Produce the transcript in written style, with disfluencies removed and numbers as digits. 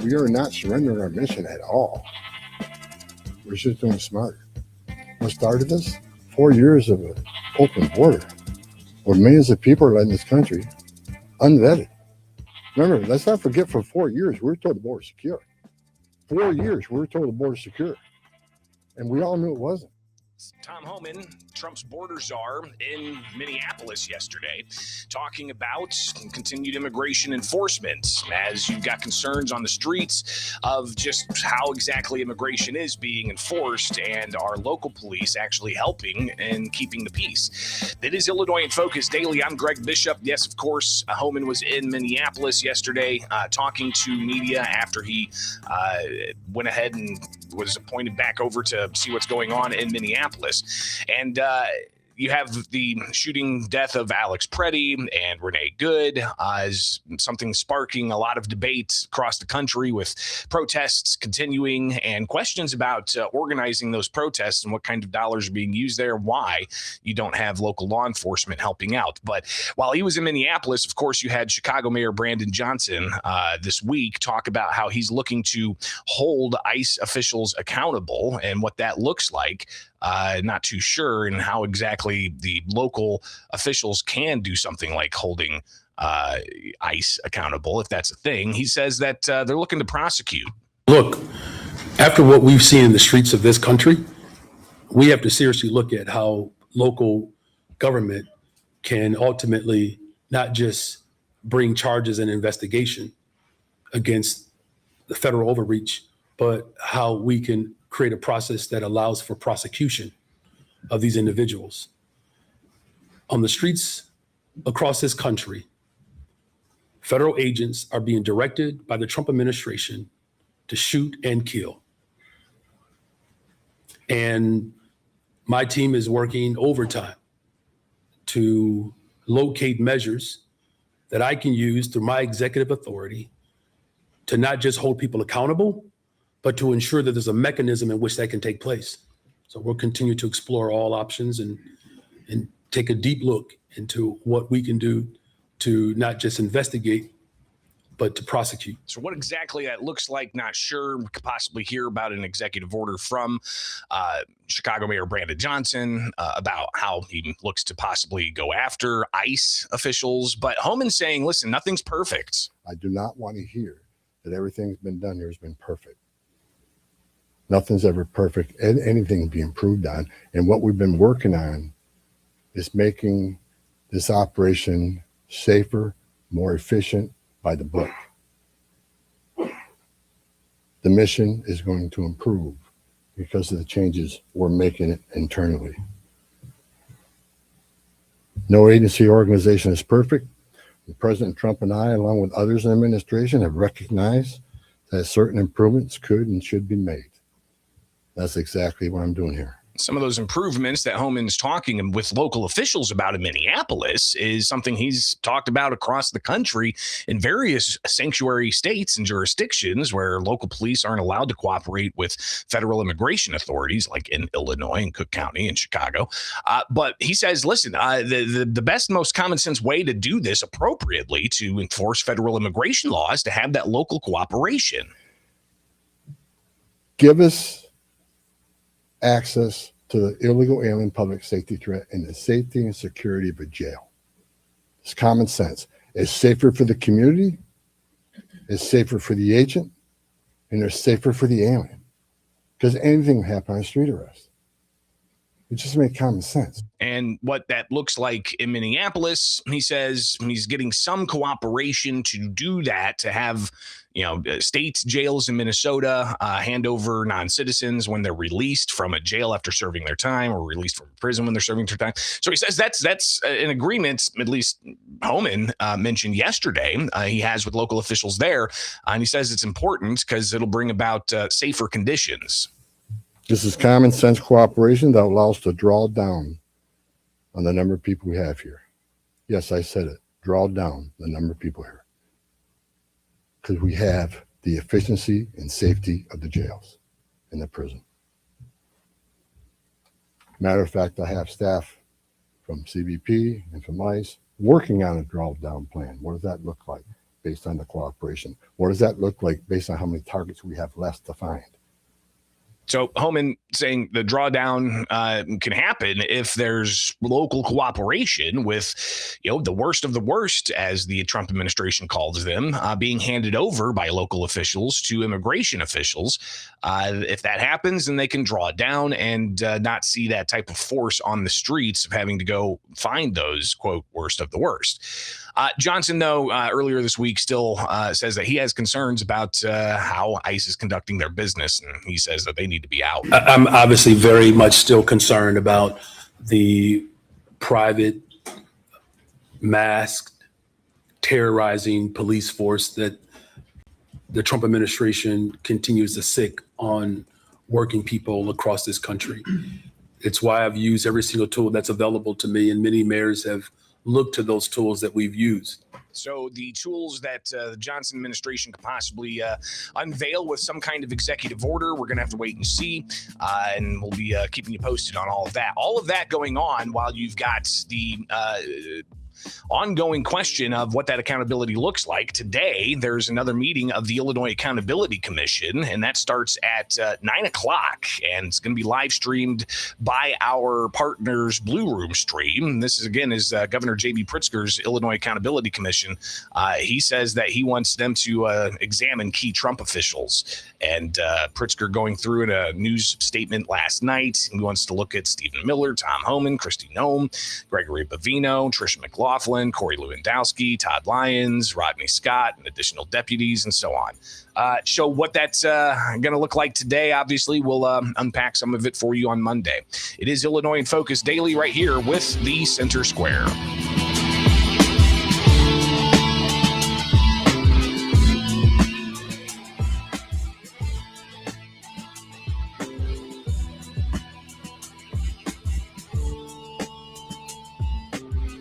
We are not surrendering our mission at all. We're just doing smarter. What started this? 4 years of an open border where millions of people are in this country unvetted. Remember, let's not forget for 4 years, we were told the border was secure. 4 years, we were told the border was secure. And we all knew it wasn't. Tom Homan, Trump's border czar, in Minneapolis yesterday, talking about continued immigration enforcement as you've got concerns on the streets of just how exactly immigration is being enforced and our local police actually helping and keeping the peace. It is Illinois in Focus Daily. I'm Greg Bishop. Yes, of course, Homan was in Minneapolis yesterday talking to media after he went ahead and was appointed back over to see what's going on in Minneapolis. And you have the shooting death of Alex Preddy and Renee Good as something sparking a lot of debate across the country with protests continuing and questions about organizing those protests and what kind of dollars are being used there, why you don't have local law enforcement helping out. But while he was in Minneapolis, of course, you had Chicago Mayor Brandon Johnson this week talk about how he's looking to hold ICE officials accountable and what that looks like. Not too sure and how exactly the local officials can do something like holding ICE accountable, if that's a thing. He says that they're looking to prosecute. Look, after what we've seen in the streets of this country, we have to seriously look at how local government can ultimately not just bring charges and investigation against the federal overreach, but how we can create a process that allows for prosecution of these individuals. On the streets across this country, federal agents are being directed by the Trump administration to shoot and kill. And my team is working overtime to locate measures that I can use through my executive authority to not just hold people accountable, but to ensure that there's a mechanism in which that can take place. So we'll continue to explore all options and take a deep look into what we can do to not just investigate, but to prosecute. So what exactly that looks like, not sure. We could possibly hear about an executive order from Chicago Mayor Brandon Johnson about how he looks to possibly go after ICE officials. But Homan's saying, listen, nothing's perfect. I do not want to hear that everything's been done here has been perfect. Nothing's ever perfect, and anything can be improved on. And what we've been working on is making this operation safer, more efficient, by the book. The mission is going to improve because of the changes we're making it internally. No agency or organization is perfect. President Trump and I, along with others in the administration, have recognized that certain improvements could and should be made. That's exactly what I'm doing here. Some of those improvements that Homan's talking with local officials about in Minneapolis is something he's talked about across the country in various sanctuary states and jurisdictions where local police aren't allowed to cooperate with federal immigration authorities, like in Illinois and Cook County and Chicago. But he says, listen, the best, most common sense way to do this appropriately to enforce federal immigration law is to have that local cooperation. Give us access to the illegal alien public safety threat and the safety and security of a jail. It's common sense. It's safer for the community, it's safer for the agent, and it's safer for the alien. Because anything can happen on a street arrest. It just makes common sense. And what that looks like in Minneapolis, he says he's getting some cooperation to do that, to have, states, jails in Minnesota hand over non-citizens when they're released from a jail after serving their time or released from prison when they're serving their time. So he says that's an agreement, at least Homan mentioned yesterday, he has with local officials there. And he says it's important because it'll bring about safer conditions. This is common sense cooperation that allows us to draw down on the number of people we have here. Yes, I said it. Draw down the number of people here. Because we have the efficiency and safety of the jails and the prison. Matter of fact, I have staff from CBP and from ICE working on a draw down plan. What does that look like? based on the cooperation? What does that look like based on how many targets we have left to find? So Homan saying the drawdown can happen if there's local cooperation with, the worst of the worst, as the Trump administration calls them, being handed over by local officials to immigration officials. If that happens, then they can draw it down and not see that type of force on the streets of having to go find those, quote, worst of the worst. Johnson, though, earlier this week still says that he has concerns about how ICE is conducting their business, and he says that they need to be out. I'm obviously very much still concerned about the private, masked, terrorizing police force that the Trump administration continues to sick on working people across this country. It's why I've used every single tool that's available to me, and many mayors have looked to those tools that we've used. So the tools that the Johnson administration could possibly unveil with some kind of executive order, we're going to have to wait and see. And we'll be keeping you posted on all of that. All of that going on while you've got the ongoing question of what that accountability looks like. Today, there's another meeting of the Illinois Accountability Commission, and that starts at 9 o'clock, and it's going to be live streamed by our partners Blue Room Stream. This is, again, is Governor J.B. Pritzker's Illinois Accountability Commission. He says that he wants them to examine key Trump officials, and Pritzker going through in a news statement last night. He wants to look at Stephen Miller, Tom Homan, Kristi Noem, Gregory Bavino, Tricia McLaughlin, Corey Lewandowski, Todd Lyons, Rodney Scott, and additional deputies, and so on. So what that's going to look like today, obviously, we'll unpack some of it for you on Monday. It is Illinois in Focus Daily right here with the Center Square.